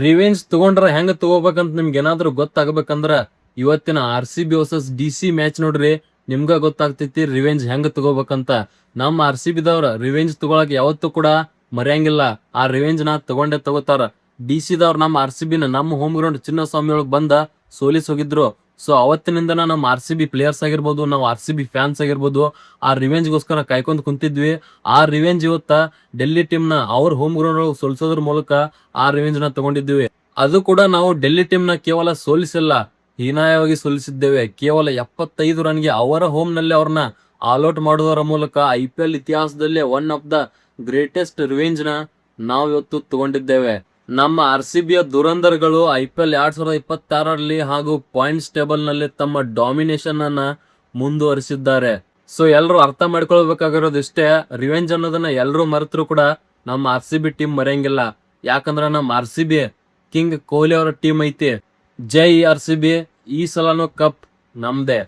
Revenge ತಗೊಂಡ್ರ ಹೆಂಗ ತಗೋಬೇಕಂತ ನಿಮ್ಗೆ ಏನಾದ್ರು ಗೊತ್ತಾಗಬೇಕಂದ್ರ ಇವತ್ತಿನ RCB ವರ್ಸಸ್ DC ಮ್ಯಾಚ್ ನೋಡ್ರಿ, ನಿಮ್ಗ ಗೊತ್ತಾಗ್ತೈತಿ ರಿವೆಂಜ್ ಹೆಂಗ ತಗೋಬೇಕಂತ. ನಮ್ಮ RCB ದವ್ರ ರಿವೆಂಜ್ ತಗೊಳಕ್ ಯಾವತ್ತೂ ಕೂಡ ಮರೆಯಂಗಿಲ್ಲ. ಆ ರಿವೆಂಜ್ ನ ತಗೊಂಡೇ ತಗೋತಾರ. DC ದವ್ರ ನಮ್ಮ RCB ನ ನಮ್ಮ ಹೋಮ್ ಗ್ರೌಂಡ್ ಚಿನ್ನಸ್ವಾಮಿ ಒಳಗ್ ಬಂದ ಸೋಲಿಸ್ ಹೋಗಿದ್ರು. ಸೊ ಅವತ್ತಿನಿಂದ ನಮ್ಮ RCB ಪ್ಲೇಯರ್ಸ್ ಆಗಿರ್ಬೋದು, ನಾವು RCB ಫ್ಯಾನ್ಸ್ ಆಗಿರ್ಬೋದು, ಆ ರಿವೆಂಜ್ ಗೋಸ್ಕರ ಕಾಯ್ಕೊಂಡ್ ಕುಂತಿದ್ವಿ. ಆ ರಿವೆಂಜ್ ಇವತ್ತ ಡೆಲ್ಲಿ ಟೀಮ್ ನ ಅವ್ರ ಹೋಮ್ ಗ್ರೌಂಡ್ ಒಳಗೆ ಸೋಲ್ಸೋದ್ರ ಮೂಲಕ ಆ ರಿವೆಂಜ್ ನ ತಗೊಂಡಿದ್ವಿ. ಅದು ಕೂಡ ನಾವು ಡೆಲ್ಲಿ ಟೀಮ್ ನ ಕೇವಲ ಸೋಲಿಸಿಲ್ಲ, ಹೀನಾಯವಾಗಿ ಸೋಲಿಸಿದ್ದೇವೆ. ಕೇವಲ 75 ರನ್ಗೆ ಅವರ ಹೋಮ್ ನಲ್ಲಿ ಅವ್ರನ್ನ ಆಲ್ಔಟ್ ಮಾಡೋದರ ಮೂಲಕ IPL ಇತಿಹಾಸದಲ್ಲೇ one of the greatest revenge ನ ನಾವು ಇವತ್ತು ತಗೊಂಡಿದ್ದೇವೆ. ನಮ್ಮ RCB ಯ ದುರಂದರ್ಗಳು IPL 2026ರಲ್ಲಿ ಹಾಗೂ ಪಾಯಿಂಟ್ಸ್ ಟೇಬಲ್ ನಲ್ಲಿ ತಮ್ಮ ಡಾಮಿನೇಷನ್ ಅನ್ನ ಮುಂದುವರಿಸಿದ್ದಾರೆ. ಸೊ ಎಲ್ರು ಅರ್ಥ ಮಾಡ್ಕೊಳ್ಬೇಕಾಗಿರೋದು ಇಷ್ಟೇ, ರಿವೆಂಜ್ ಅನ್ನೋದನ್ನ ಎಲ್ರು ಮರೆತರು ಕೂಡ ನಮ್ಮ RCB ಟೀಮ್ ಮರೆಯಂಗಿಲ್ಲ. ಯಾಕಂದ್ರ ನಮ್ಮ RCB ಕಿಂಗ್ ಕೊಹ್ಲಿ ಅವರ ಟೀಮ್ ಐತಿ. ಜೈ RCB, ಈ ಸಲನೂ ಕಪ್ ನಮ್ದೇ.